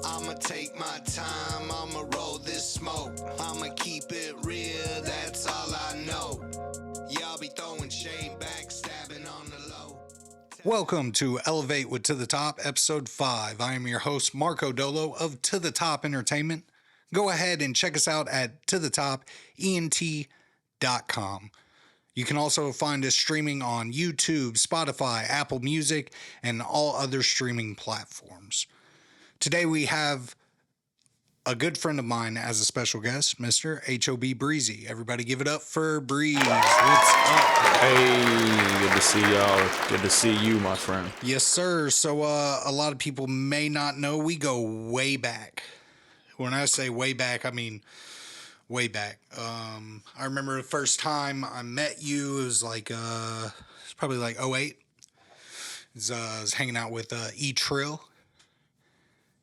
I'ma take my time, I'ma roll this smoke. I'ma keep it real, that's all I know. Y'all be throwing shade back, stabbing on the low. Welcome to Elevate with To The Top, Episode 5. I am your host, Marco Dolo of To The Top Entertainment. Go ahead and check us out at tothetopent.com. You can also find us streaming on YouTube, Spotify, Apple Music, and all other streaming platforms. Today we have a good friend of mine as a special guest, Mr. H.O.B. Breezy. Everybody give it up for Breeze. What's up? Hey, good to see y'all. Good to see you, my friend. Yes, sir. So a lot of people may not know we go way back. When I say way back, I mean way back. I remember the first time I met you, it was like, it's probably like '08. I was hanging out with E-Trill.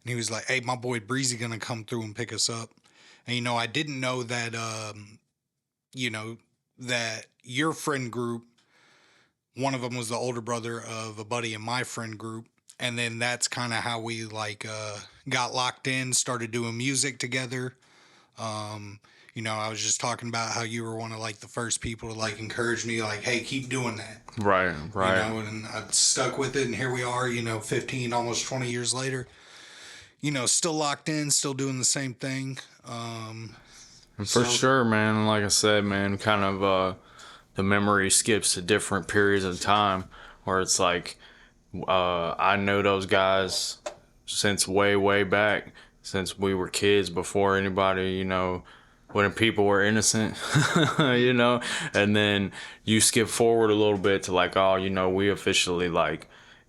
And he was like, hey, my boy Breezy gonna come through and pick us up. And, I didn't know that, that your friend group, one of them was the older brother of a buddy in my friend group. And then that's kind of how we, got locked in, started doing music together. I was just talking about how you were one of, the first people to, encourage me, hey, keep doing that. Right. And I stuck with it, and here we are, 15, almost 20 years later. Still locked in, still doing the same thing. For sure, man. Like I said, man, kind of the memory skips to different periods of time where it's like I know those guys since way back, since we were kids, before anybody, when people were innocent, and then you skip forward a little bit to we officially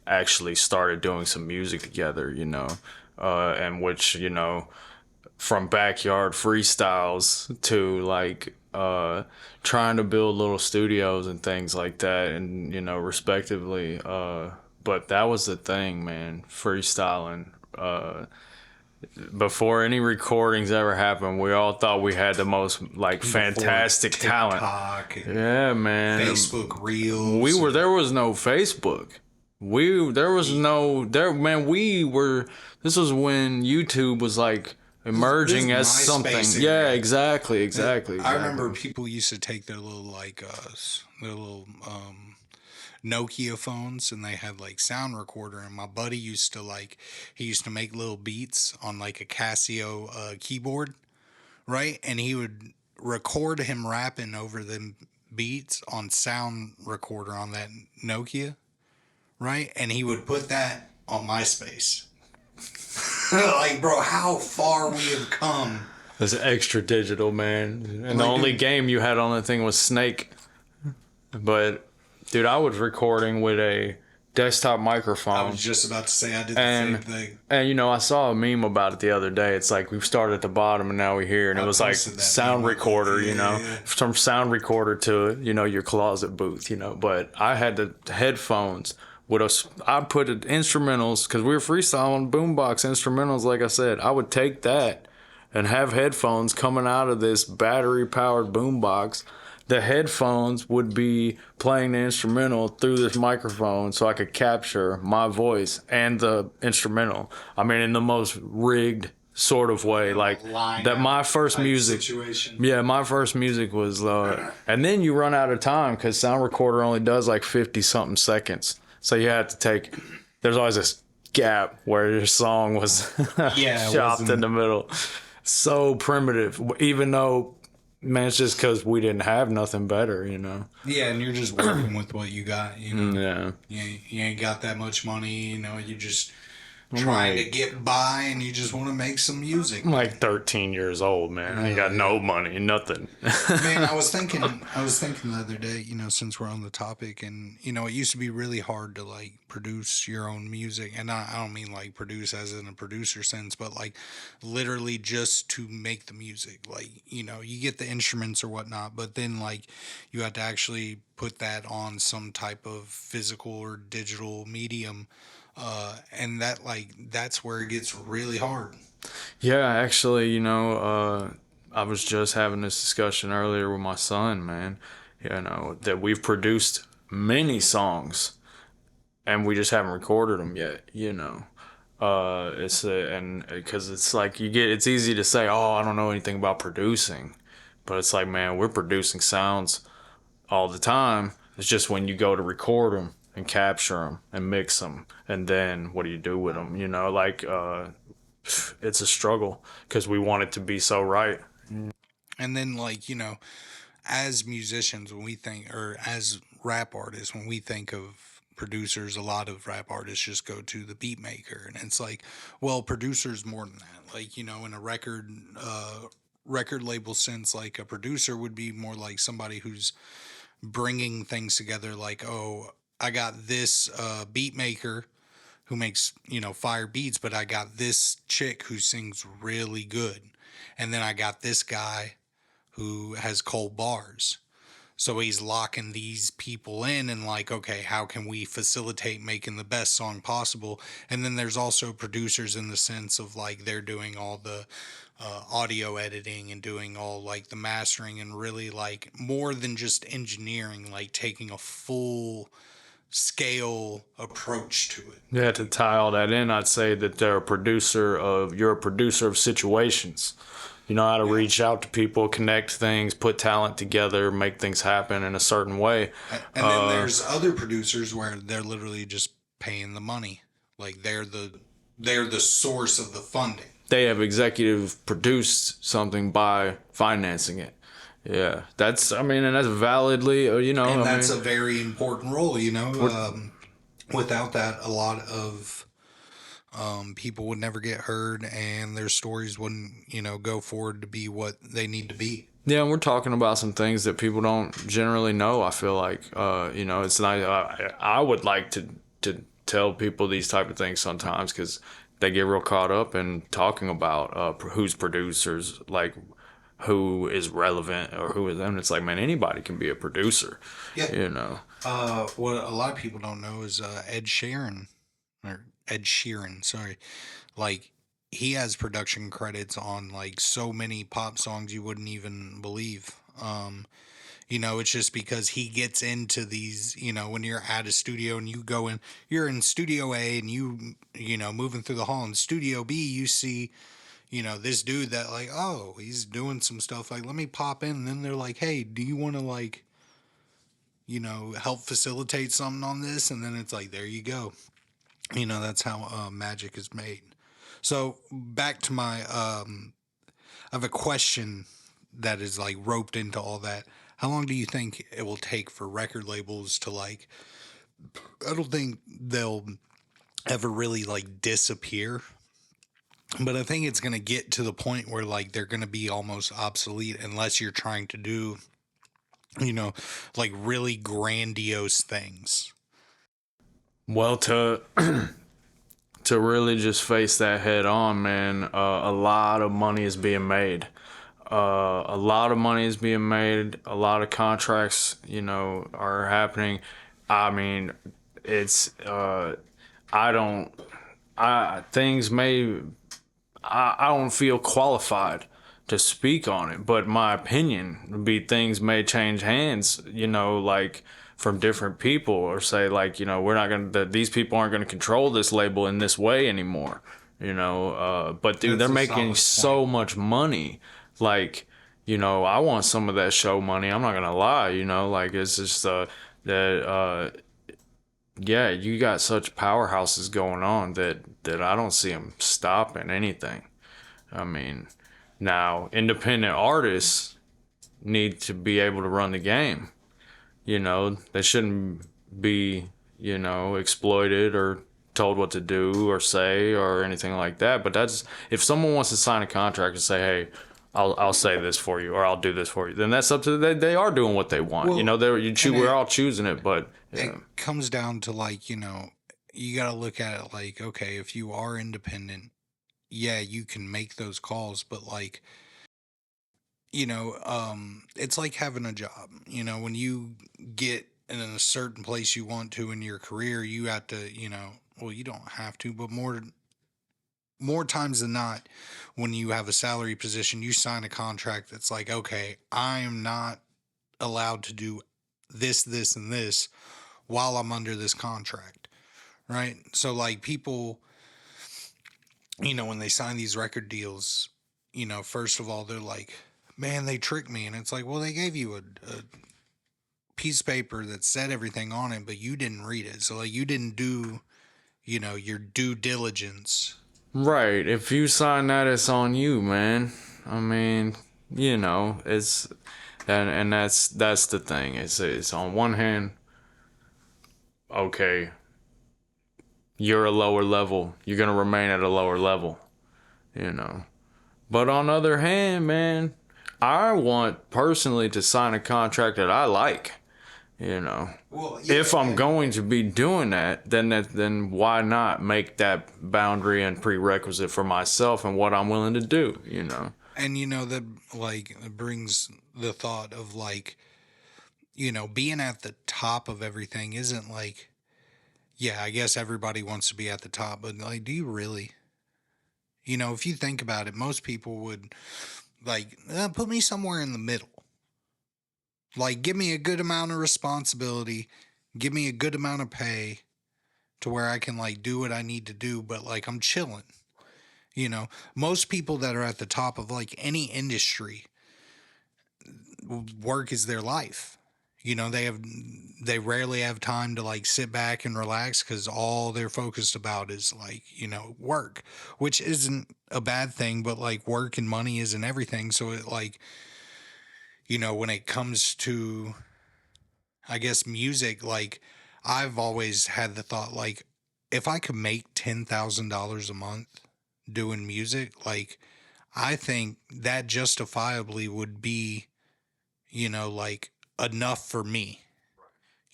actually started doing some music together, and which, from backyard freestyles to trying to build little studios and things like that, and respectively, but that was the thing, man. Freestyling, before any recordings ever happened, we all thought we had the most fantastic talent. Yeah, man. Facebook Reels. There was no Facebook. This was when YouTube was emerging as something. Yeah, exactly. I remember people used to take their little Nokia phones, and they had sound recorder, and my buddy used to he used to make little beats on a Casio keyboard, right? And he would record him rapping over them beats on sound recorder on that Nokia, right? And he would put that on MySpace. Bro, how far we have come. It's extra digital, man. And the only game you had on the thing was Snake. But, dude, I was recording with a desktop microphone. I was just about to say I did the same thing. And, I saw a meme about it the other day. It's we've started at the bottom and now we're here. And it was sound recorder, from sound recorder to, your closet booth, But I had the headphones. I put it instrumentals, because we were freestyling boombox instrumentals. Like I said, I would take that and have headphones coming out of this battery powered boombox. The headphones would be playing the instrumental through this microphone, so I could capture my voice and the instrumental. I mean, in the most rigged sort of way, that. My first music situation. Yeah, my first music was and then you run out of time because sound recorder only does 50 something seconds. So you had to there's always this gap where your song was chopped in the middle. So primitive, even though, man, it's just because we didn't have nothing better, Yeah, and you're just working with what you got, Yeah. You ain't got that much money, you just trying to get by, and you just want to make some music. I'm 13 years old, man. I ain't got no money, nothing. Man, I was thinking the other day, since we're on the topic, and it used to be really hard to produce your own music, and I don't mean produce as in a producer sense, but literally just to make the music. You get the instruments or whatnot, but then you have to actually put that on some type of physical or digital medium. And that's where it gets really hard. Yeah, actually, I was just having this discussion earlier with my son, man. That we've produced many songs and we just haven't recorded them yet, And because it's like it's easy to say, oh, I don't know anything about producing, but it's like, man, we're producing sounds all the time. It's just when you go to record them and capture them and mix them, and then what do you do with them? It's a struggle because we want it to be so right. And then, like, as musicians, when we think, or as rap artists, when we think of producers, a lot of rap artists just go to the beat maker. And it's like, well, producers more than that. Like, in a record label sense, like a producer would be more like somebody who's bringing things together. Like, oh, I got this beat maker who makes, fire beats, but I got this chick who sings really good. And then I got this guy who has cold bars. So he's locking these people in and like, okay, how can we facilitate making the best song possible? And then there's also producers in the sense of like they're doing all the audio editing and doing all like the mastering and really like more than just engineering, like taking a full scale approach to it. Yeah, to tie all that in, I'd say that you're a producer of situations. You know how to reach out to people, connect things, put talent together, make things happen in a certain way. And then there's other producers where they're literally just paying the money. Like they're the source of the funding. They have executive produced something by financing it. Yeah, and that's validly, And that's a very important role, without that, a lot of people would never get heard and their stories wouldn't, go forward to be what they need to be. Yeah, and we're talking about some things that people don't generally know. I feel like, it's nice. I would like to tell people these type of things sometimes because they get real caught up in talking about who's producers, like who is relevant or who is, and it's like, man, anybody can be a producer. Yeah. What a lot of people don't know is Ed Sheeran, sorry. Like he has production credits on like so many pop songs you wouldn't even believe. It's just because he gets into these, when you're at a studio and you go in, you're in studio A and moving through the hall in studio B, you see, this dude that like, oh, he's doing some stuff. Like, let me pop in. And then they're like, hey, do you want to like, help facilitate something on this? And then it's like, there you go. That's how magic is made. So back to I have a question that is like roped into all that. How long do you think it will take for record labels to like, I don't think they'll ever really like disappear, but I think it's going to get to the point where like they're going to be almost obsolete unless you're trying to do, like really grandiose things. Well, to really just face that head on, man, a lot of money is being made. A lot of money is being made. A lot of contracts, are happening. I mean, it's I don't. Things may. I don't feel qualified to speak on it, but my opinion would be things may change hands. Like from different people, or say like, we're not gonna. These people aren't gonna control this label in this way anymore. But dude, they're making so much money. Like, I want some of that show money. I'm not gonna lie. Like it's just that. Yeah, you got such powerhouses going on that I don't see them stopping anything. I mean, now independent artists need to be able to run the game. They shouldn't be, exploited or told what to do or say or anything like that. But that's, if someone wants to sign a contract and say, hey, I'll say this for you or I'll do this for you, then that's up to them. They are doing what they want. Well, we're all choosing it, but it comes down to like, you got to look at it like, okay, if you are independent, yeah, you can make those calls, but like, it's like having a job. When you get in a certain place you want to in your career, you have to, well, you don't have to, but more times than not, when you have a salary position, you sign a contract that's like, okay, I am not allowed to do this, and this while I'm under this contract. Right. So like people when they sign these record deals, first of all, they're like, man, they tricked me. And it's like, well, they gave you a piece of paper that said everything on it, but you didn't read it. So, like, you didn't do, your due diligence. Right. If you sign that, it's on you, man. I mean, it's and that's the thing. It's on one hand, okay, you're a lower level. You're gonna remain at a lower level, you know. But on the other hand, man, I want personally to sign a contract that I like. Well, yeah, If I'm going to be doing that, then why not make that boundary and prerequisite for myself and what I'm willing to do, and that, like, it brings the thought of, like, being at the top of everything isn't like, yeah, I guess everybody wants to be at the top, but, like, do you really? If you think about it, most people would, like, put me somewhere in the middle. Like, give me a good amount of responsibility, give me a good amount of pay to where I can, like, do what I need to do, but, like, I'm chilling. Most people that are at the top of, like, any industry, work is their life. They rarely have time to, like, sit back and relax, because all they're focused about is, like, work, which isn't a bad thing, but, like, work and money isn't everything. So it, like, when it comes to, I guess, music, like, I've always had the thought, like, if I could make $10,000 a month doing music, like, I think that justifiably would be, like, enough for me,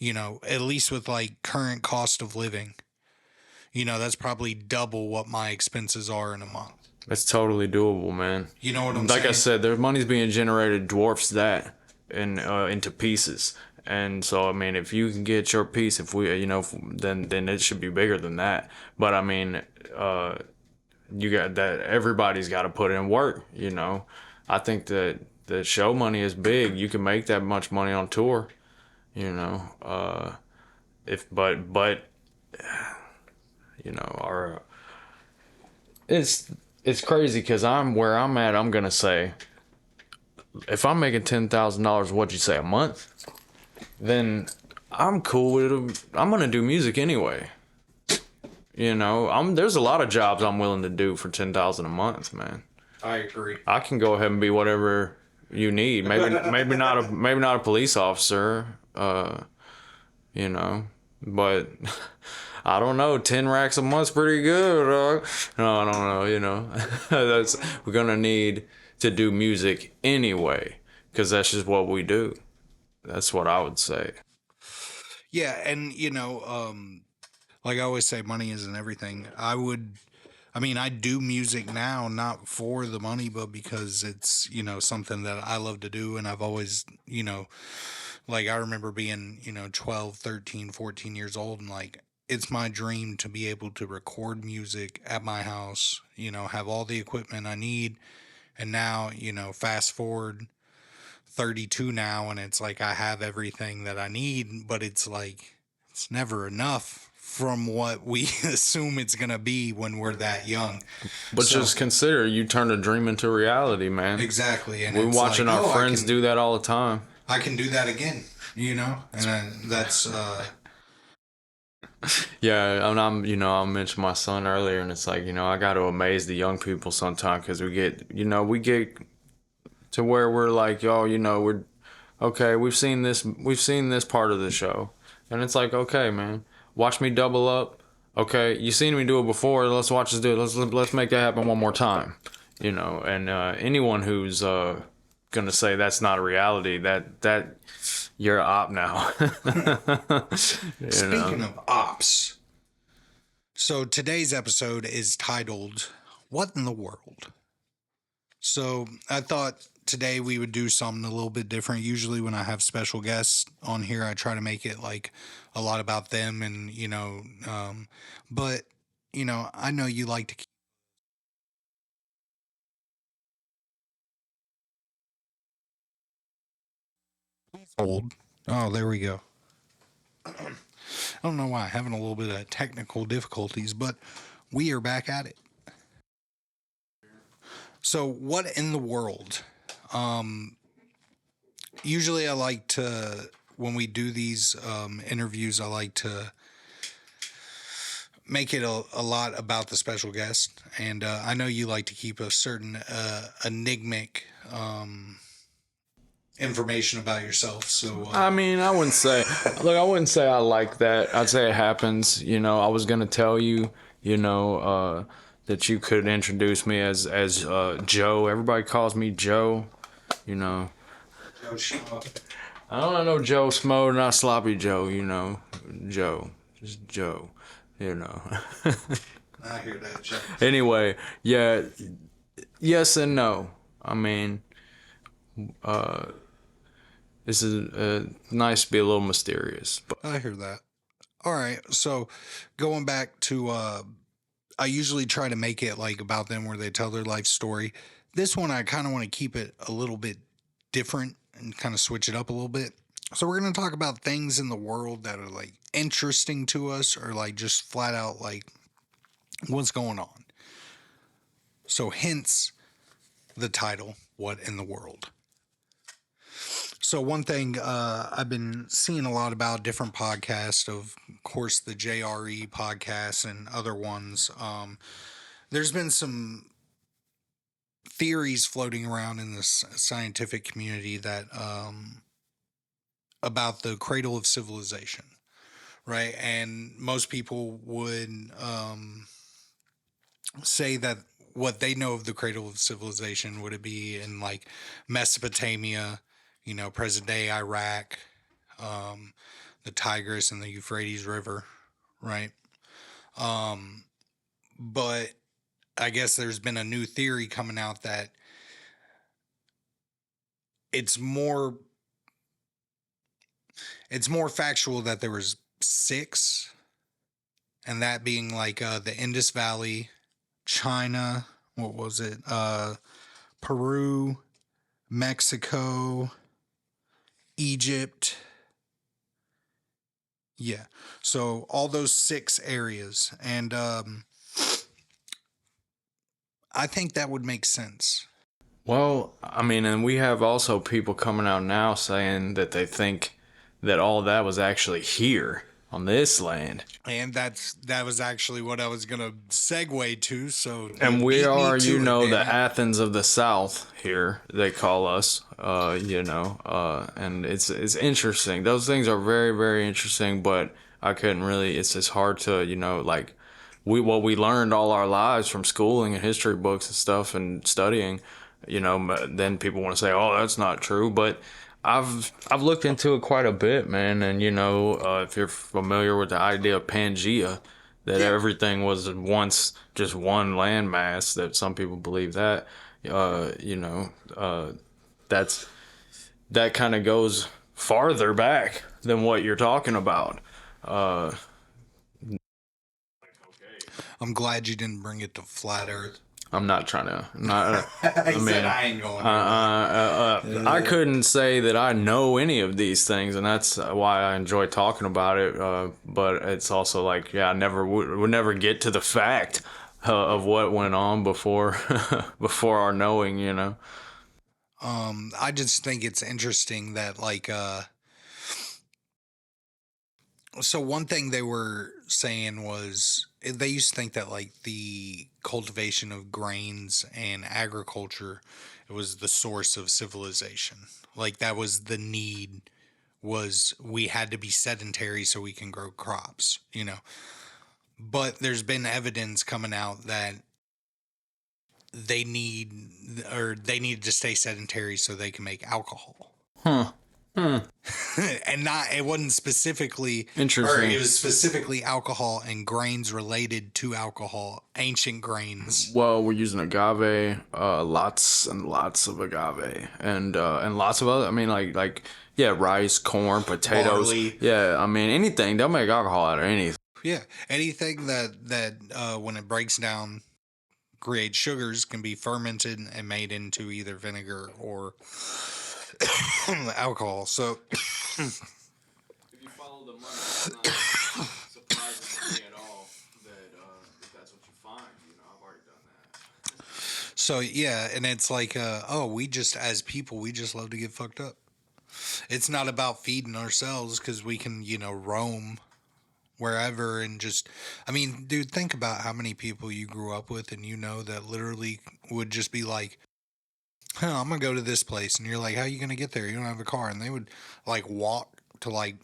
at least with, like, current cost of living. That's probably double what my expenses are in a month. It's totally doable, man. You know what I'm Like saying? I said, the money's being generated dwarfs that into pieces. And so, I mean, if you can get your piece, if we, then it should be bigger than that. But I mean, you got that. Everybody's got to put in work. I think that the show money is big. You can make that much money on tour. If but our it's crazy because I'm where I'm at. I'm gonna say, if I'm making $10,000, what'd you say, a month? Then I'm cool with it. I'm gonna do music anyway. There's a lot of jobs I'm willing to do for $10,000 a month, man. I agree. I can go ahead and be whatever you need. Maybe not a police officer. But I don't know. 10 racks a month's pretty good. No, I don't know. We're gonna need to do music anyway, because that's just what we do. That's what I would say. Yeah, and like I always say, money isn't everything. I do music now, not for the money, but because it's, something that I love to do. And I've always, like, I remember being, 12, 13, 14 years old, and, like, it's my dream to be able to record music at my house, have all the equipment I need. And now, fast forward 32 now, and it's like I have everything that I need, but it's like, it's never enough from what we assume it's going to be when we're that young. But just consider, you turn a dream into reality, man. Exactly. And we're watching our friends do that all the time. I can do that again, and that's yeah. And I mentioned my son earlier, and it's like, I got to amaze the young people sometimes, because we get to where we're like, yo, we're okay. We've seen this part of the show, and it's like, okay, man, watch me double up. Okay, you seen me do it before. Let's watch us do it. Let's make that happen one more time. And anyone who's gonna say that's not a reality, that you're an op now. Speaking of ops, so today's episode is titled "What in the World?" So I thought today we would do something a little bit different. Usually when I have special guests on here, I try to make it like a lot about them, and but I know you like to keep old. Oh, there we go. I don't know why, having a little bit of technical difficulties, but we are back at it. So, what in the world? Usually, I like to, when we do these interviews, I like to make it a lot about the special guest. And I know you like to keep a certain enigmatic information about yourself. So, I mean, I wouldn't say, look, I wouldn't say I like that. I'd say it happens. You know, I was going to tell you, you know, that you could introduce me as Joe. Everybody calls me Joe, you know. Joe Schmo. I don't know Joe Smo, not Sloppy Joe, you know. Joe. Just Joe, you know. I hear that, Joe. Anyway, yeah, yes and no. I mean, this is nice to be a little mysterious. But I hear that. All right. So, going back to, I usually try to make it like about them where they tell their life story. This one, I kind of want to keep it a little bit different and kind of switch it up a little bit. So we're going to talk about things in the world that are like interesting to us or like just flat out like what's going on. So hence the title, What in the World? So one thing I've been seeing a lot about different podcasts, of course, the JRE podcasts and other ones. There's been some theories floating around in this scientific community that about the cradle of civilization, right? And most people would say that what they know of the cradle of civilization would it be in like Mesopotamia, you know, present day Iraq, the Tigris and the Euphrates River, right? But I guess there's been a new theory coming out that it's more factual that there was six, and that being like the Indus Valley, China, what was it? Peru, Mexico, Egypt. Yeah. So all those six areas. And I think that would make sense. well, I mean, and we have also people coming out now saying that they think that all that was actually here on this land. And that was actually what I was gonna segue to. So And we beat me are, to you it, know, damn the it. Athens of the South here, they call us, you know, and it's interesting. Those things are very, very interesting, but I couldn't really, it's just hard to, you know, like, what we learned all our lives from schooling and history books and stuff and studying, you know, then people want to say, oh, that's not true, but I've looked into it quite a bit, man, and, you know, if you're familiar with the idea of Pangea, that everything was once just one landmass, that some people believe that, you know, that kind of goes farther back than what you're talking about. I'm glad you didn't bring it to flat Earth. I'm not trying to. I mean, said I ain't going. I couldn't say that I know any of these things, and that's why I enjoy talking about it. But it's also like, yeah, I never would never get to the fact of what went on before before our knowing. You know. I just think it's interesting that like so one thing they were saying was they used to think that like the cultivation of grains and agriculture, it was the source of civilization. Like that was the need, was we had to be sedentary so we can grow crops, you know. But there's been evidence coming out that they needed to stay sedentary so they can make alcohol. Huh. And not, it wasn't specifically, Interesting. or it was specifically alcohol and grains related to alcohol, ancient grains. Well, we're using agave, lots and lots of agave, and lots of other. I mean, like yeah, rice, corn, potatoes. Barley. Yeah, I mean anything. They'll make alcohol out of anything. Yeah, anything that when it breaks down creates sugars can be fermented and made into either vinegar or alcohol. So If you follow the money, it's not surprising to me at all that if that's what you find. You know, I've already done that. So yeah, and it's like, oh, we just as people, we just love to get fucked up. It's not about feeding ourselves because we can, roam wherever and just. I mean, dude, think about how many people you grew up with, and that literally would just be like, I'm gonna go to this place, and you're like, how are you gonna get there? You don't have a car, and they would like walk to like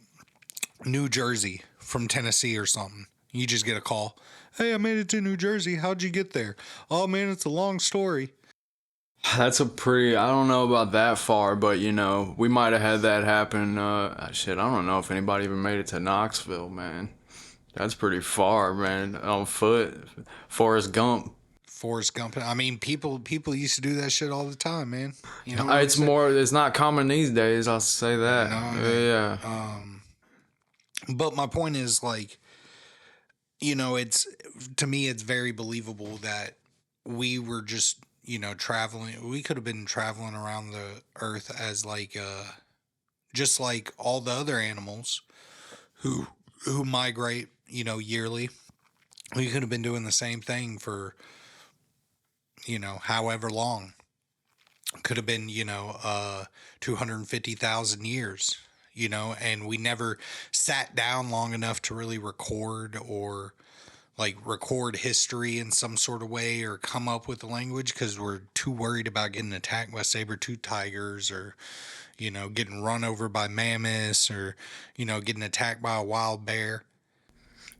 New Jersey from Tennessee or something. You just get a call. Hey, I made it to New Jersey. How'd you get there? Oh man, it's a long story. That's a pretty. I don't know about that far, but we might have had that happen. Shit, I don't know if anybody even made it to Knoxville, man. That's pretty far, man. On foot, Forrest Gump. Forrest Gump. I mean, people used to do that shit all the time, man. You know what I'm It's saying? more. It's not common these days. I'll say that. No, it Yeah. But my point is, like, it's to me, it's very believable that we were just, traveling. We could have been traveling around the earth as like, just like all the other animals who migrate, yearly. We could have been doing the same thing for, however long. Could have been, 250,000 years, and we never sat down long enough to really record or like record history in some sort of way or come up with the language because we're too worried about getting attacked by saber-tooth tigers or, getting run over by mammoths or, getting attacked by a wild bear.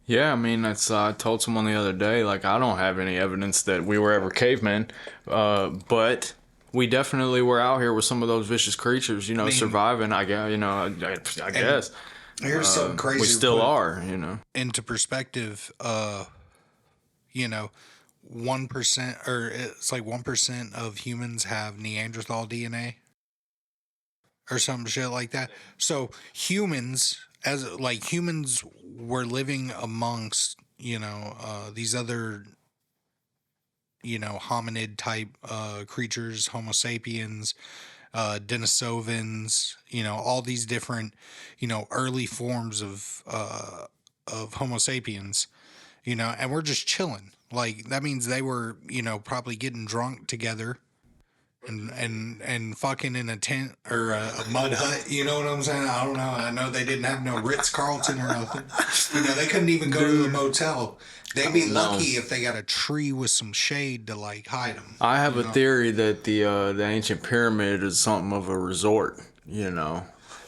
Yeah, I mean, that's. I told someone the other day, like, I don't have any evidence that we were ever cavemen, but we definitely were out here with some of those vicious creatures, surviving. I guess, I guess. Here's something crazy. We still are, Into perspective, 1% or it's like 1% of humans have Neanderthal DNA or some shit like that. So humans were living amongst, these other, hominid type creatures, Homo sapiens, Denisovans, all these different, early forms of Homo sapiens, and we're just chilling. Like that means they were, probably getting drunk together and fucking in a tent or a mud hut. You know what I'm saying? I don't know. I know they didn't have no Ritz Carlton or nothing. They couldn't even go to the motel. They'd be lucky if they got a tree with some shade to like hide them. I have a theory that the ancient pyramid is something of a resort,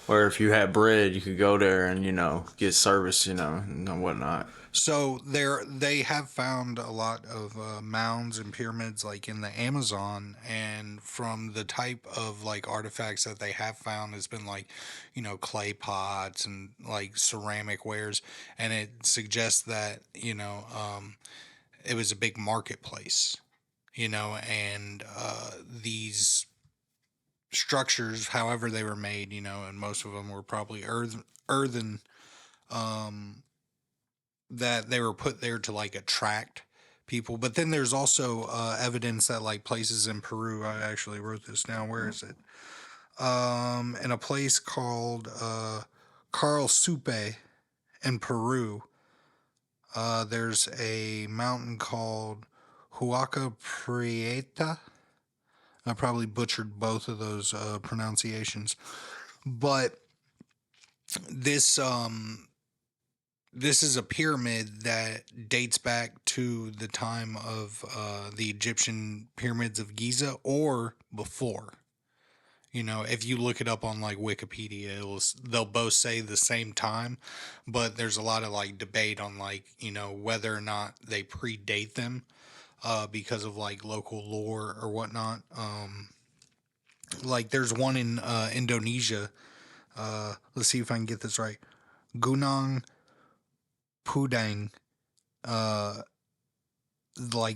where if you had bread, you could go there and get service, and whatnot. So they have found a lot of mounds and pyramids like in the Amazon, and from the type of like artifacts that they have found, it's been like, clay pots and like ceramic wares, and it suggests that it was a big marketplace, and these structures, however they were made, and most of them were probably earthen. That they were put there to like attract people. But then there's also evidence that like places in Peru, I actually wrote this down. Where is it? In a place called Carl Supe in Peru, there's a mountain called Huaca Prieta. I probably butchered both of those pronunciations, but this this is a pyramid that dates back to the time of the Egyptian pyramids of Giza or before. If you look it up on like Wikipedia, they'll both say the same time, but there's a lot of like debate on like whether or not they predate them because of like local lore or whatnot. Like there's one in Indonesia. Let's see if I can get this right. Gunung Pudang, like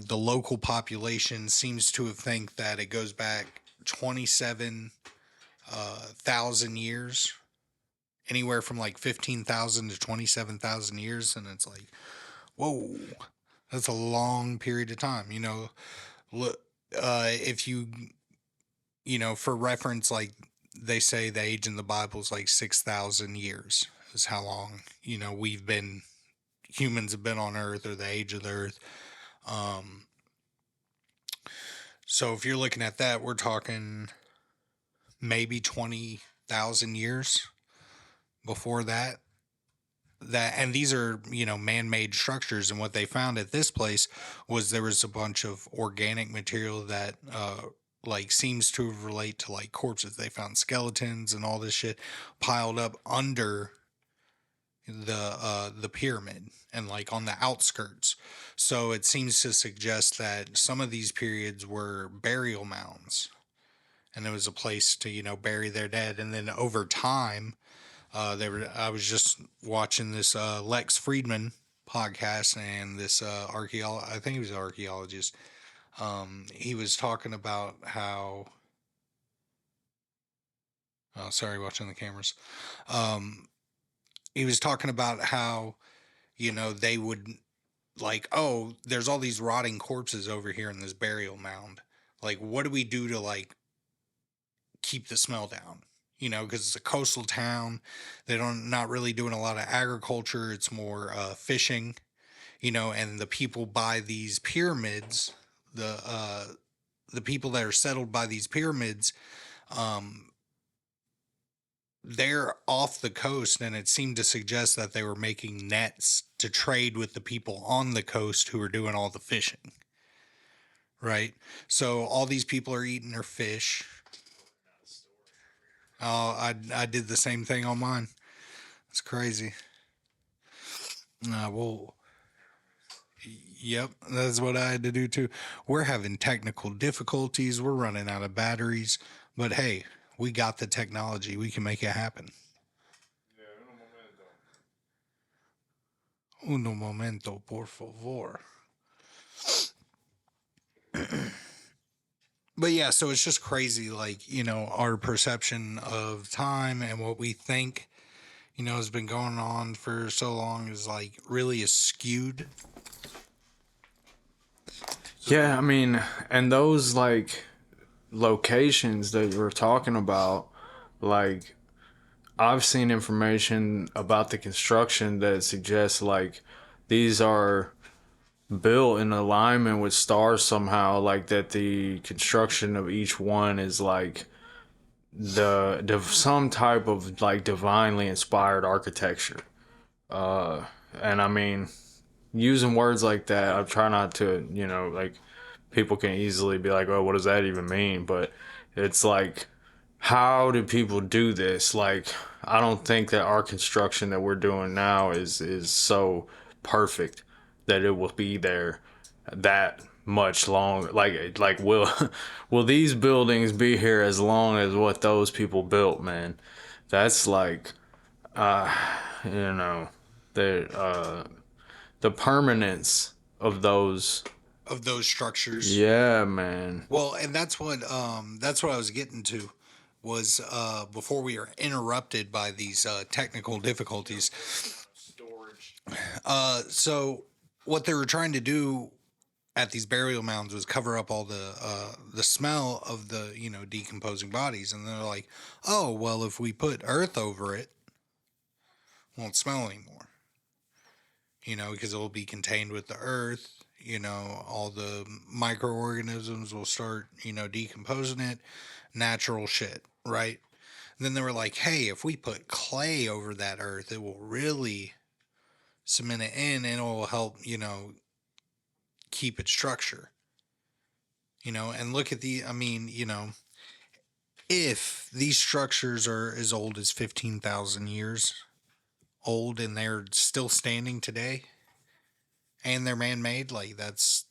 the local population seems to think that it goes back 27,000 years, anywhere from like 15,000 to 27,000 years, and it's like, whoa, that's a long period of time. Look, if you, for reference, like they say the age in the Bible is like 6,000 years is how long humans have been on Earth, or the age of the Earth. So if you're looking at that, we're talking maybe 20,000 years before that. And these are, man-made structures, and what they found at this place was there was a bunch of organic material that like seems to relate to like corpses. They found skeletons and all this shit piled up under the pyramid and like on the outskirts. So it seems to suggest that some of these periods were burial mounds, and it was a place to bury their dead. And then over time, I was just watching this Lex Friedman podcast, and this I think he was an archaeologist. He was talking about how. Oh, sorry, watching the cameras. He was talking about how they would like, oh, there's all these rotting corpses over here in this burial mound. Like, what do we do to like keep the smell down? Because it's a coastal town. They don't not really doing a lot of agriculture. It's more fishing. And the people by these pyramids, the people that are settled by these pyramids, um, they're off the coast, and it seemed to suggest that they were making nets to trade with the people on the coast who are doing all the fishing. Right? So all these people are eating their fish. Oh, I did the same thing on mine. It's crazy. Well, yep, that's what I had to do too. We're having technical difficulties. We're running out of batteries, but hey, we got the technology. We can make it happen. Uno momento, por favor. But yeah, so it's just crazy, like, our perception of time and what we think, has been going on for so long is like really skewed. Yeah, I mean, and those like locations that you were talking about, like I've seen information about the construction that suggests like these are built in alignment with stars somehow, like that the construction of each one is like the some type of like divinely inspired architecture. And I mean, using words like that, I try not to, like people can easily be like, "Oh, what does that even mean?" But it's like, how do people do this? Like, I don't think that our construction that we're doing now is so perfect that it will be there that much longer. Like will will these buildings be here as long as what those people built, man? That's like you know, the the permanence Of those structures. yeah, man. Well, and that's what I was getting to was before we were interrupted by these technical difficulties. So what they were trying to do at these burial mounds was cover up all the smell of the decomposing bodies, and they're like, oh well, if we put earth over it, it won't smell anymore. Because it will be contained with the earth. All the microorganisms will start decomposing it. Natural shit, right? And then they were like, hey, if we put clay over that earth, it will really cement it in, and it will help keep its structure. And look at if these structures are as old as 15,000 years old and they're still standing today and they're man-made, like that's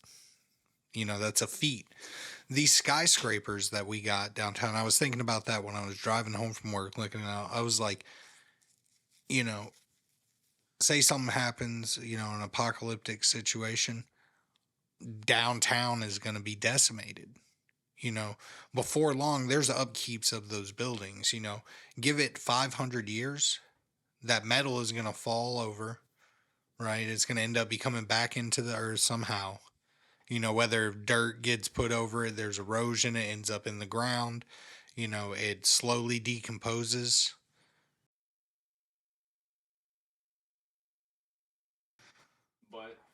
a feat. These skyscrapers that we got downtown, I was thinking about that when I was driving home from work, looking out. I was like, you know, say something happens, an apocalyptic situation, downtown is going to be decimated. you know Before long, there's upkeeps of those buildings. Give it 500 years, that metal is going to fall over, right? It's going to end up becoming back into the earth somehow. Whether dirt gets put over it, there's erosion, it ends up in the ground. It slowly decomposes.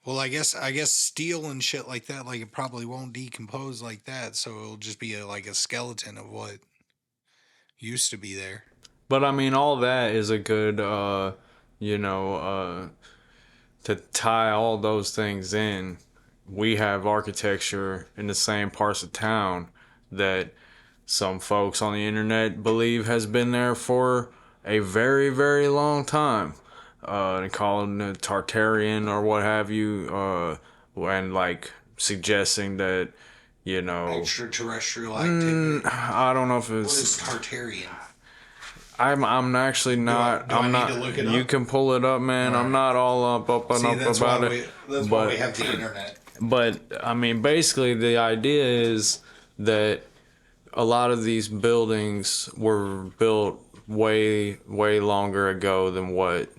Well, I guess steel and shit like that, like it probably won't decompose like that, so it'll just be like a skeleton of what used to be there. But I mean, all that is a good, you know, to tie all those things in. We have architecture in the same parts of town that some folks on the internet believe has been there for a very, very long time. They call them the Tartarian or what have you, and like suggesting that, you know, Extraterrestrial activity. I don't know if What it's. is Tartarian? I'm actually not. Do I I'm need not. to look it You up? can pull it up, man. All I'm right. not all up and See, up about it. that's why but we have the internet. but I mean, basically, the idea is that a lot of these buildings were built way longer ago than what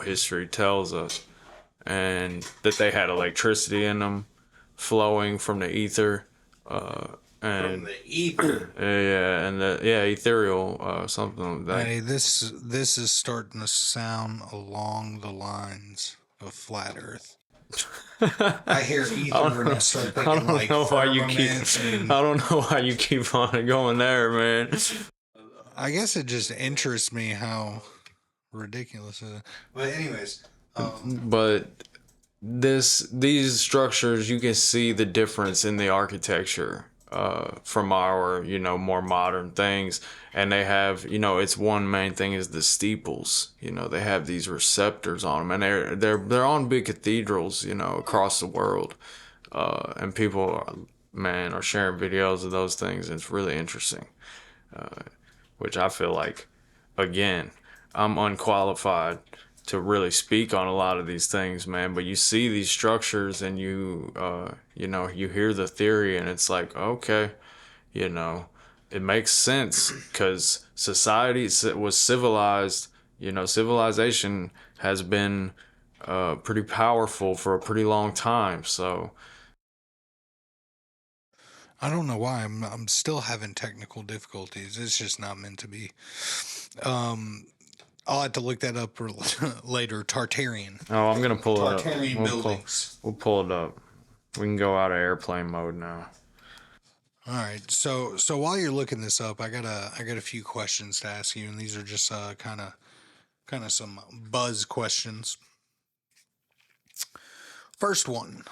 history tells us, and that they had electricity in them flowing from the ether. And From the ether. yeah, and ethereal, something like that. Hey, this is starting to sound along the lines of flat Earth. I hear ether and I start I thinking don't like know why you keep. firmament I and don't know why you keep on going there, man. I guess it just interests me how ridiculous it is. But anyways, But these structures, you can see the difference in the architecture from our more modern things, and they have its one main thing is the steeples. They have these receptors on them, and they're on big cathedrals across the world, and people are sharing videos of those things. It's really interesting, which I feel like, again, I'm unqualified to really speak on a lot of these things, man. But you see these structures, and you hear the theory, and it's like, okay, it makes sense because society was civilized. Civilization has been pretty powerful for a pretty long time. So I don't know why I'm still having technical difficulties. It's just not meant to be. Um, I'll have to look that up later. Tartarian. I'm gonna pull it up. Tartarian buildings. We'll pull it up. We can go out of airplane mode now. All right. So while you're looking this up, I got a few questions to ask you, and these are just kind of some buzz questions. First one: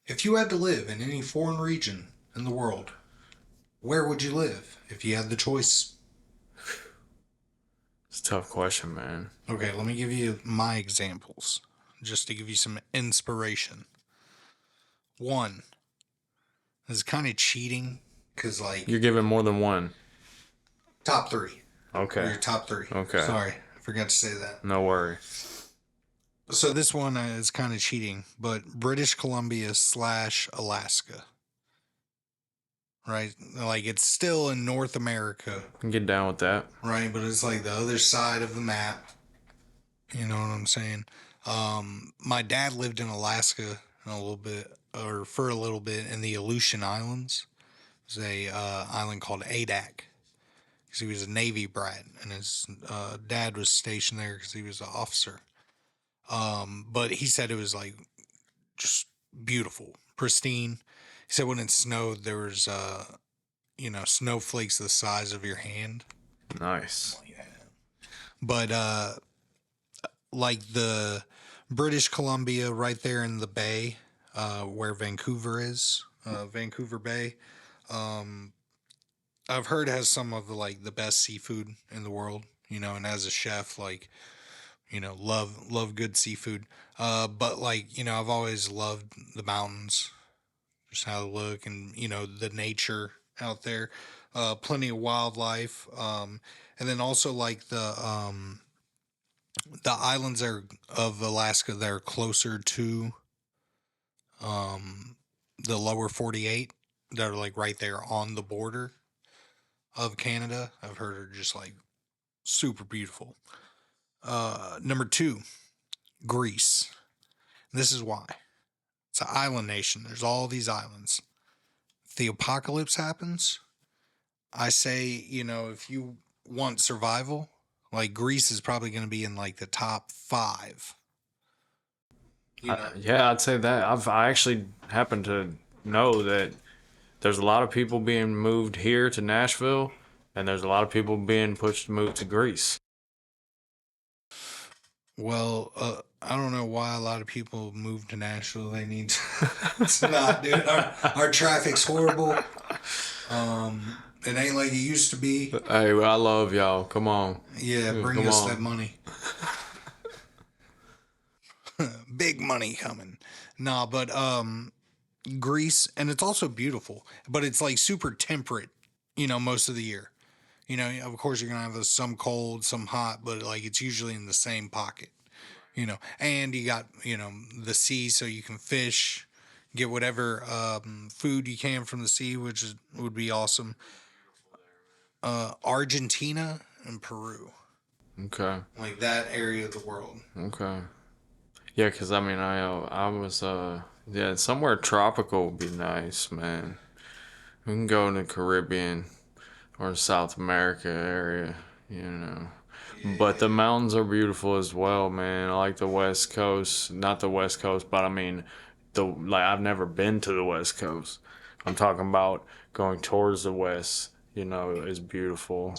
if you had to live in any foreign region in the world, where would you live if you had the choice? It's a tough question, man. Okay, let me give you my examples, just to give you some inspiration. One, this is kind of cheating because like You're giving more than one. top three. Okay. Your top three. Okay. Sorry, I forgot to say that. No worry. So this one is kind of cheating, but British Columbia / Alaska. Right? Like it's still in North America, I can get down with that. right? But it's like the other side of the map. You know what I'm saying? My dad lived in Alaska for a little bit in the Aleutian Islands. It was a island called Adak because he was a Navy brat, and his dad was stationed there because he was an officer. But he said it was like just beautiful, pristine. He said when it snowed, there was snowflakes the size of your hand. Nice. But like the British Columbia, right there in the bay, where Vancouver is, Vancouver Bay. I've heard has some of the best seafood in the world. And as a chef, like love good seafood. But I've always loved the mountains, just how they look, and the nature out there. Plenty of wildlife. And then also like the islands of Alaska that are closer to the lower 48 that are like right there on the border of Canada. I've heard are just like super beautiful. Number two, Greece. This is why. It's an island nation. There's all these islands. If the apocalypse happens, I say, if you want survival, like Greece is probably going to be in like the top 5. Yeah, I'd say that. I actually happen to know that there's a lot of people being moved here to Nashville, and there's a lot of people being pushed to move to Greece. Well, I don't know why a lot of people move to Nashville. They need to not, dude. Our traffic's horrible. It ain't like it used to be. Hey, well, I love y'all. Come on. Yeah, bring Come us on. that money. Big money coming. Nah, but Greece, and it's also beautiful, but it's like super temperate, most of the year. Of course you're gonna have some cold, some hot, but like it's usually in the same pocket. And you got the sea, so you can fish, get whatever food you can from the sea, would be awesome. Argentina and Peru, Okay. like that area of the world. Okay. Yeah, because I mean, I was, yeah, somewhere tropical would be nice, man. We can go in the Caribbean or South America area, you know. But the mountains are beautiful as well, man. I like the West Coast. Not the West Coast, but I mean, I've never been to the West Coast. I'm talking about going towards the West, is beautiful.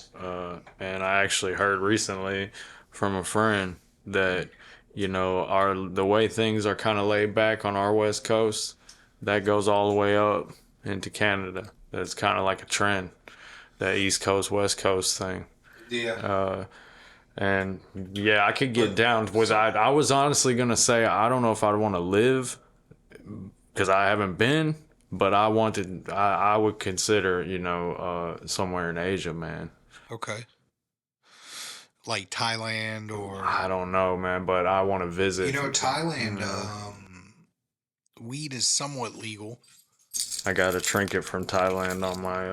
And I actually heard recently from a friend that, the way things are kind of laid back on our West Coast, that goes all the way up into Canada. That's kind of like a trend, that East Coast, West Coast thing. Yeah. And yeah, I could get down with that. I was honestly gonna say I don't know if I'd want to live because I haven't been, but I would consider somewhere in Asia, man. Okay. Like Thailand or I don't know, man, but I want to visit. Thailand. Weed is somewhat legal. I got a trinket from Thailand on my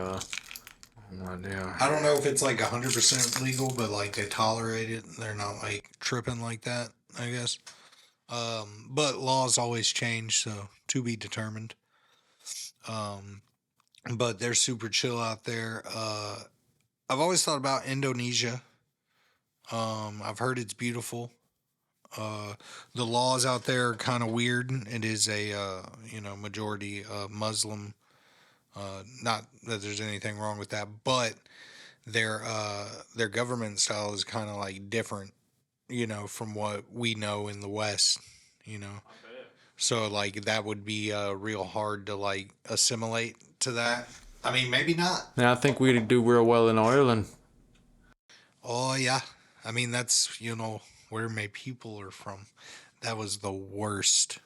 deal. I don't know if it's like 100% legal, but like they tolerate it. They're not like tripping like that, I guess. But laws always change, so to be determined. Um, but they're super chill out there. I've always thought about Indonesia. I've heard it's beautiful. Uh, the laws out there are kind of weird. It is a majority Muslim. Not that there's anything wrong with that, but their government style is kind of like different, from what we know in the West, you know. So like that would be real hard to like assimilate to that. I mean, maybe not. Yeah, I think we'd do real well in Ireland. Oh yeah, I mean that's where my people are from. That was the worst.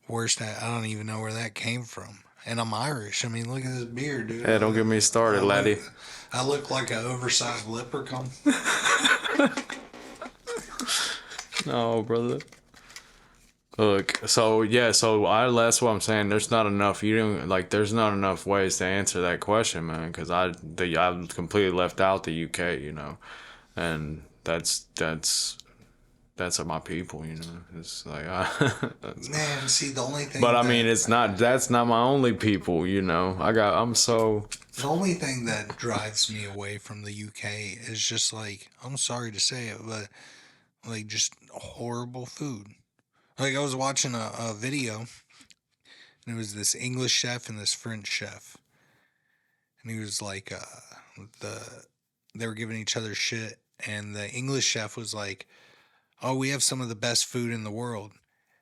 Worst. I don't even know where that came from. And I'm Irish. I mean, look at this beard, dude. Hey, don't get me started, laddie. I look like an oversized leprechaun. No, brother. Look, so yeah, that's what I'm saying. There's not enough. There's not enough ways to answer that question, man. Because I completely left out the UK, and that's my people, It's like, man. See, the only thing. But I mean, that's not my only people, The only thing that drives me away from the UK is just like, I'm sorry to say it, but like just horrible food. Like I was watching a video, and it was this English chef and this French chef, and he was like, they were giving each other shit, and the English chef was like, "Oh, we have some of the best food in the world,"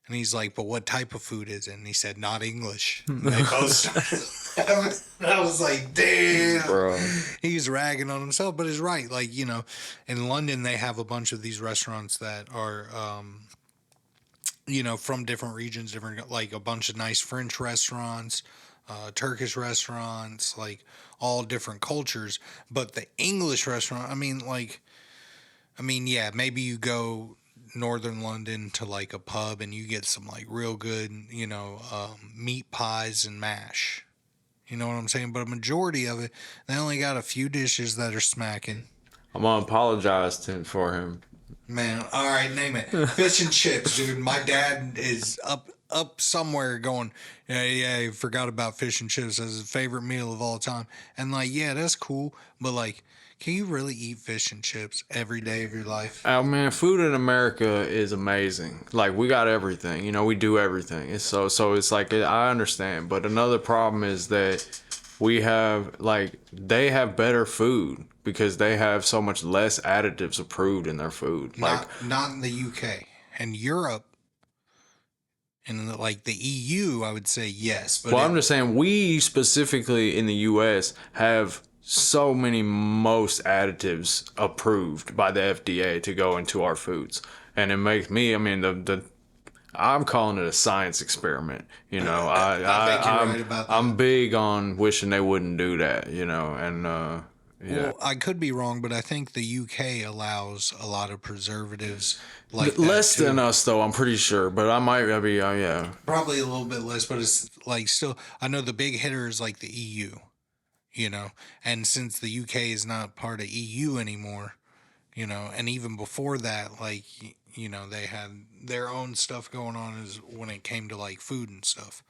and he's like, "But what type of food is it?" And he said, "Not English." And they both started. I was like, "Damn, bro." He's ragging on himself, but he's right. Like in London they have a bunch of these restaurants that are. From different regions, like a bunch of nice French restaurants, Turkish restaurants, like all different cultures. But the English restaurant, yeah, maybe you go northern London to like a pub and you get some like real good, meat pies and mash. You know what I'm saying? But a majority of it, they only got a few dishes that are smacking. I'm gonna apologize for him. Man, all right, name it. Fish and chips, dude. My dad is up up somewhere going, yeah, I forgot about fish and chips as his favorite meal of all time. And like, yeah, that's cool. But like, can you really eat fish and chips every day of your life? Oh man, food in America is amazing. Like we got everything, we do everything. It's so it's like I understand, but another problem is that we have they have better food because they have so much less additives approved in their food. Not in the UK and Europe. And like the EU, I would say yes. But I'm just saying we specifically in the US have so many most additives approved by the FDA to go into our foods. And it makes me, I mean, I'm calling it a science experiment. I think you're right about that. I'm big on wishing they wouldn't do that, and yeah. Well, I could be wrong, but I think the UK allows a lot of preservatives like less that than us, though. I'm pretty sure, but I might be. Yeah, probably a little bit less, but it's like still. I know the big hitter is like the EU, and since the UK is not part of EU anymore, and even before that, like they had their own stuff going on as when it came to like food and stuff.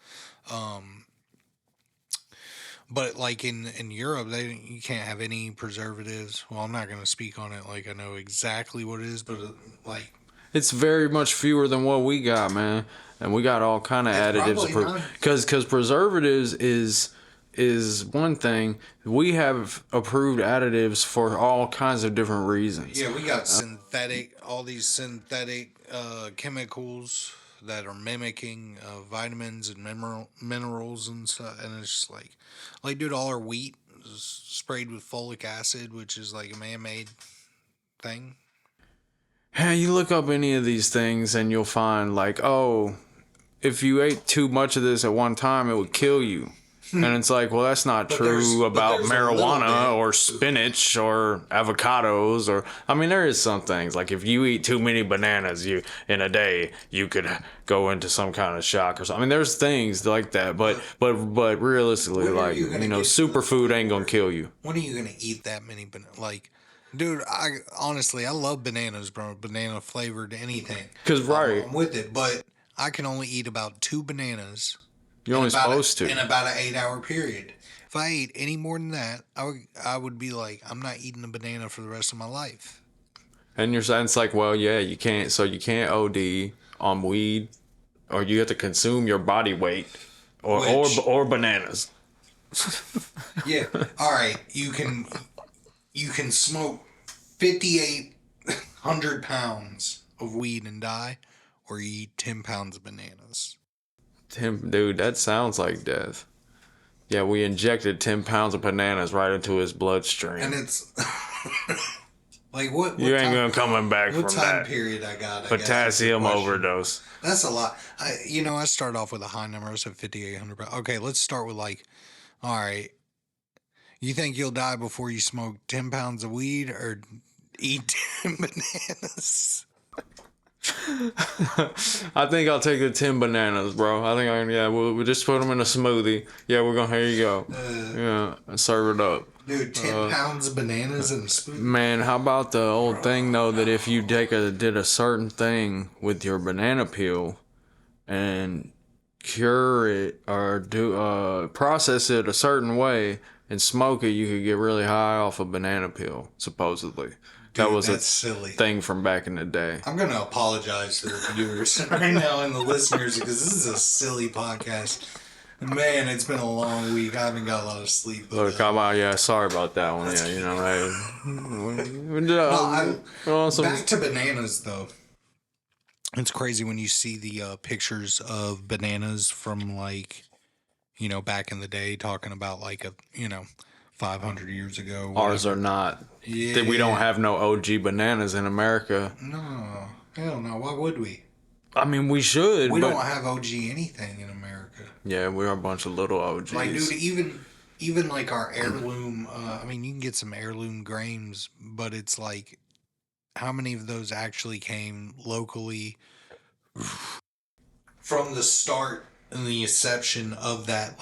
But like in Europe, you can't have any preservatives. Well, I'm not going to speak on it like I know exactly what it is, but like it's very much fewer than what we got, man. And we got all kind of additives approved because preservatives is one thing. We have approved additives for all kinds of different reasons. Yeah, we got all these synthetic chemicals that are mimicking vitamins and minerals and stuff, and it's just like, dude, all our wheat is sprayed with folic acid, which is like a man-made thing. Hey, you look up any of these things and you'll find like, oh, if you ate too much of this at one time, it would kill you. And it's like, well, that's not true about marijuana or spinach or avocados I mean, there is some things like if you eat too many bananas in a day, you could go into some kind of shock or something. I mean, there's things like that, but realistically, like, superfood ain't gonna kill you. When are you gonna eat that many bananas? Like, dude, I honestly love bananas, bro. Banana flavored anything. I'm with it, but I can only eat about 2 bananas. You're only supposed to. In about an 8-hour period. If I ate any more than that, I would be like, I'm not eating a banana for the rest of my life. And you're saying it's like, well, yeah, you can't OD on weed, or you have to consume your body weight, or bananas. Yeah. All right. You can smoke 5,800 pounds of weed and die, or you eat 10 pounds of bananas. Dude, that sounds like death. Yeah, we injected 10 pounds of bananas right into his bloodstream. And it's like what you ain't gonna coming back from that. What time period I got? Potassium overdose. That's a lot. I start off with a high number. I said 5,800. Okay, let's start with all right. You think you'll die before you smoke 10 pounds of weed or eat 10 bananas? I think I'll take the 10 bananas, bro. I think we'll just put them in a smoothie. Yeah, here you go. Serve it up. Dude, 10 pounds of bananas in a smoothie. Man, how about the old thing though that if you did a certain thing with your banana peel and cure it or do process it a certain way and smoke it, you could get really high off a banana peel, supposedly. Dude, that was a silly thing from back in the day. I'm going to apologize to the viewers right now and the listeners because this is a silly podcast. Man, it's been a long week. I haven't got a lot of sleep. Look, sorry about that one. Back to bananas, though. It's crazy when you see the pictures of bananas from, back in the day, talking about, 500 years ago. Whatever. Ours are not. Yeah. We don't have no OG bananas in America. No. Hell no. Why would we? I mean, we should. We don't have OG anything in America. Yeah, we're a bunch of little OGs. Dude, even our heirloom, you can get some heirloom grains, but it's how many of those actually came locally from the start and the inception of that,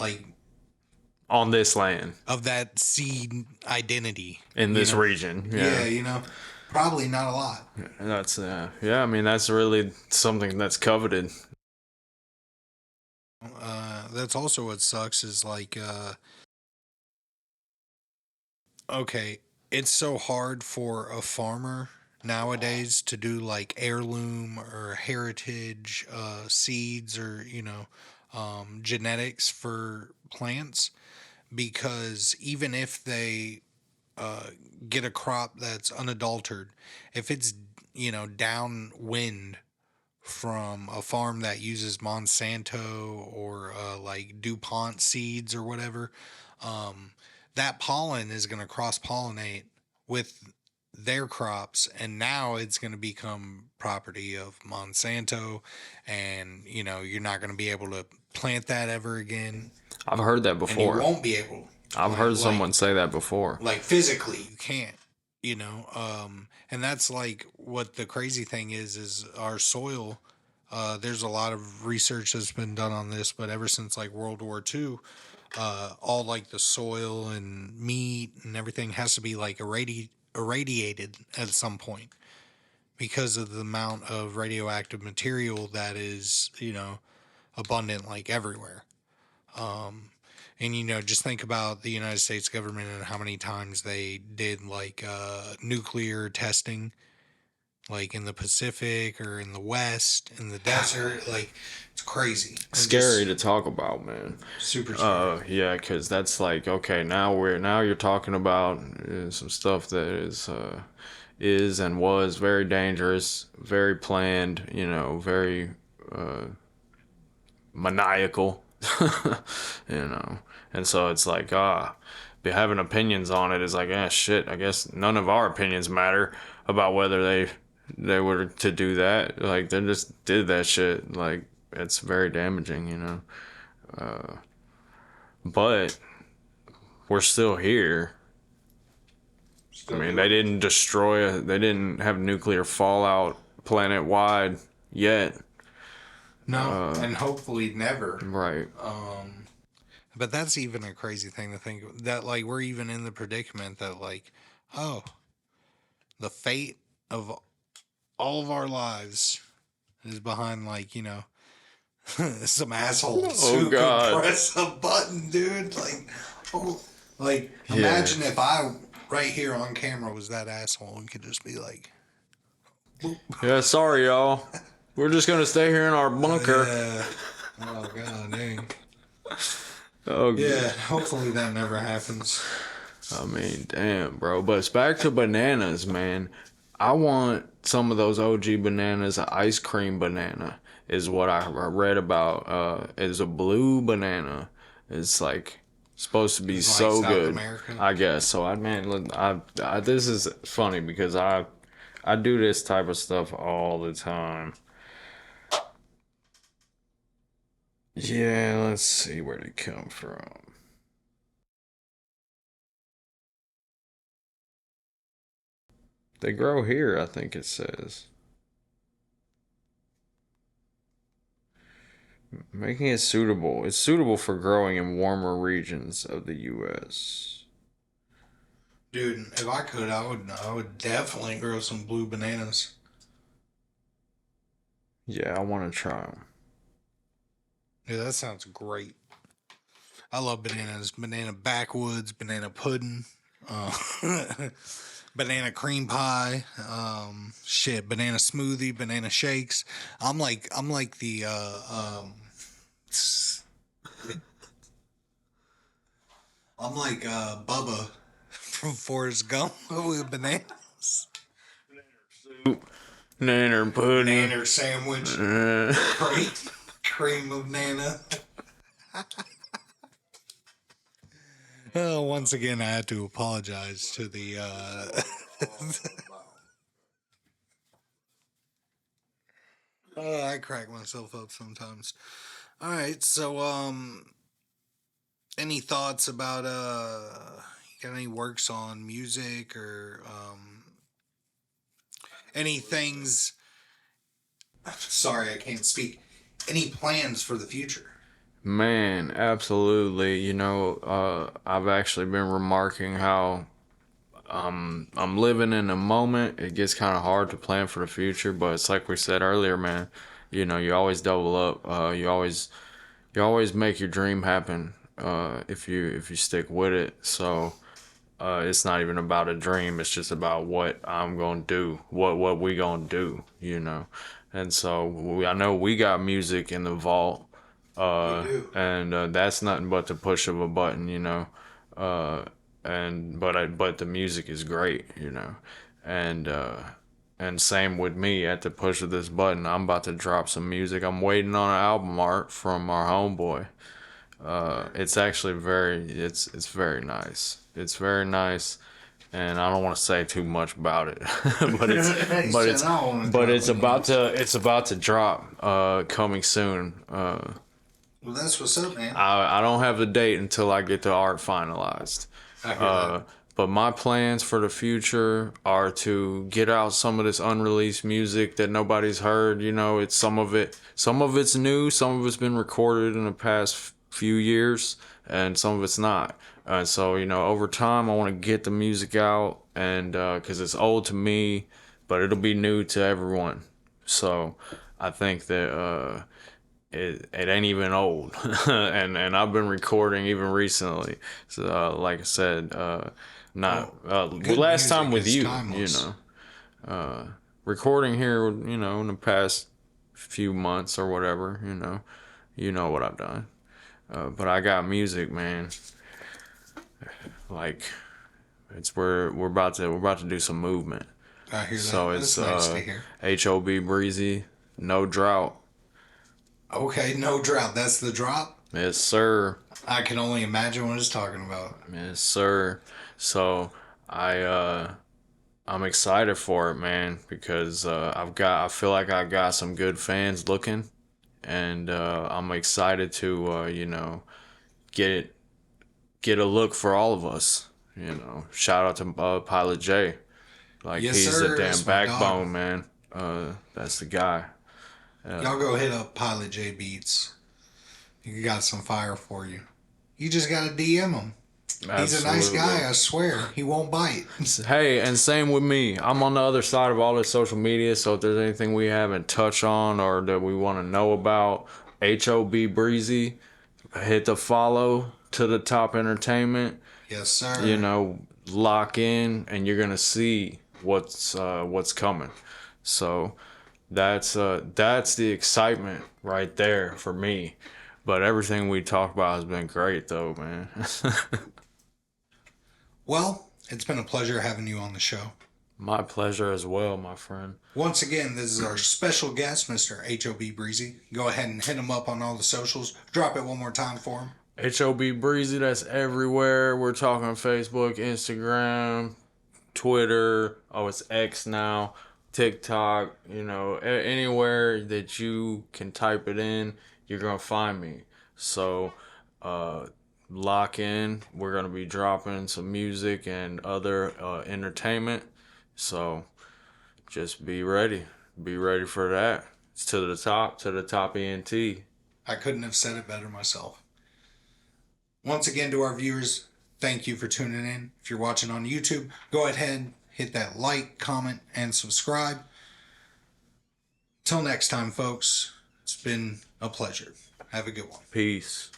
on this land, of that seed identity in this region. Yeah, probably not a lot. That's that's really something that's coveted. That's also what sucks is like, okay, it's so hard for a farmer nowadays to do like heirloom or heritage seeds or, genetics for plants because even if they uh, get a crop that's unadulterated, if it's, downwind from a farm that uses Monsanto or like DuPont seeds or whatever, um, that pollen is going to cross pollinate with their crops, and now it's going to become property of Monsanto, and you're not going to be able to plant that ever again, I've heard that and you before. won't be able to I've plant heard someone say that before. like physically you can't, and that's like what the crazy thing is our soil. There's a lot of research that's been done on this, but ever since like World War II, all like the soil and meat and everything has to be like irradiated at some point because of the amount of radioactive material that is, abundant like everywhere. And just think about the United States government and how many times they did like nuclear testing, like in the Pacific or in the West, in the desert. Like it's crazy. Scary to talk about, man. Super scary. Yeah, because that's like, okay, now you're talking about some stuff that is and was very dangerous, very planned, very maniacal, you know. And so it's like, be having opinions on it is like, shit, I guess none of our opinions matter about whether they were to do that. Like, they just did that shit. Like, it's very damaging, but we're still here. I mean, they didn't have nuclear fallout planet wide yet. No, and hopefully never. Right. But that's even a crazy thing to think that like we're even in the predicament that like, oh, the fate of all of our lives is behind like, some assholes who God. could press a button, dude. Like imagine if I right here on camera was that asshole and could just be like, boop. Yeah, sorry, y'all. We're just going to stay here in our bunker. Yeah. Oh, God, dang. Oh, Yeah, hopefully that never happens. I mean, damn, bro. But it's back to bananas, man. I want some of those OG bananas. An ice cream banana is what I read about. Is a blue banana. It's like supposed to be It's so like South good. America. I guess so. I this is funny because I do this type of stuff all the time. Yeah, let's see where they come from. They grow here, I think it says. Making it suitable. It's suitable for growing in warmer regions of the U.S. Dude, if I could, I would definitely grow some blue bananas. Yeah, I want to try them. Yeah, that sounds great. I love bananas. Banana backwoods, banana pudding, uh, banana cream pie, banana smoothie, banana shakes. I'm like the I'm like Bubba from Forrest Gump with bananas. Nanner pudding. Banana sandwich, cream of banana. Once again, I had to apologize to the. I crack myself up sometimes. All right, so any thoughts about you got any works on music or any things? Sorry, I can't speak. Any plans for the future? Man, absolutely. I've actually been remarking how I'm living in a moment. It gets kind of hard to plan for the future, but it's like we said earlier, man. You always double up. You always you always make your dream happen if you stick with it. So it's not even about a dream. It's just about what I'm gonna do, what we gonna do, you know. And so I know we got music in the vault, We do. and that's nothing but the push of a button, you know. Uh, but the music is great, you know, and same with me. At the push of this button, I'm about to drop some music. I'm waiting on an album art from our homeboy. It's actually it's very nice. It's very nice, and I don't want to say too much about it, but it's about to drop coming soon. Well, that's what's up, man. I don't have the date until I get the art finalized. I hear that. But my plans for the future are to get out some of this unreleased music that nobody's heard. You know, it's some of it's new, some of it's been recorded in the past few years, and some of it's not. And so, you know, over time, I want to get the music out, and because it's old to me, but it'll be new to everyone. So, I think that it ain't even old, and I've been recording even recently. So, like I said, last time with you, timeless. you know, recording here, you know, in the past few months or whatever, you know what I've done. But I got music, man. Like we're about to do some movement. I hear that. So That's it's nice to hear. H.O.B. Breezy, no drought. Okay, no drought. That's the drop. Yes, sir. I can only imagine what it's talking about. Yes, sir. So I'm excited for it, man, because I feel like I got some good fans looking, and I'm excited to you know, get a look for all of us. You know, shout out to Pilot J. Like Yes, he's sir. the damn That's my dog. backbone, man. That's the guy. Y'all go hit up Pilot J Beats. He got some fire for you. You just gotta DM him. He's a nice guy, I swear. He won't bite. Hey, and same with me. I'm on the other side of all this social media, so if there's anything we haven't touched on or that we want to know about, H.O.B. Breezy, hit the follow to the top entertainment. Yes, sir. You know, lock in, and you're gonna see what's coming. So that's the excitement right there for me. But everything we talked about has been great, though, man. Well, it's been a pleasure having you on the show. My pleasure as well, my friend. Once again, this is our special guest, Mr. H.O.B. Breezy. Go ahead and hit him up on all the socials. Drop it one more time for him. H.O.B. Breezy, that's everywhere. We're talking Facebook, Instagram, Twitter. Oh, it's X now. TikTok. You know, anywhere that you can type it in, you're going to find me. So, lock in. We're going to be dropping some music and other entertainment. So, just be ready. Be ready for that. It's to the top ENT. I couldn't have said it better myself. Once again, to our viewers, thank you for tuning in. If you're watching on YouTube, go ahead, hit that like, comment, and subscribe. Till next time, folks, it's been a pleasure. Have a good one. Peace.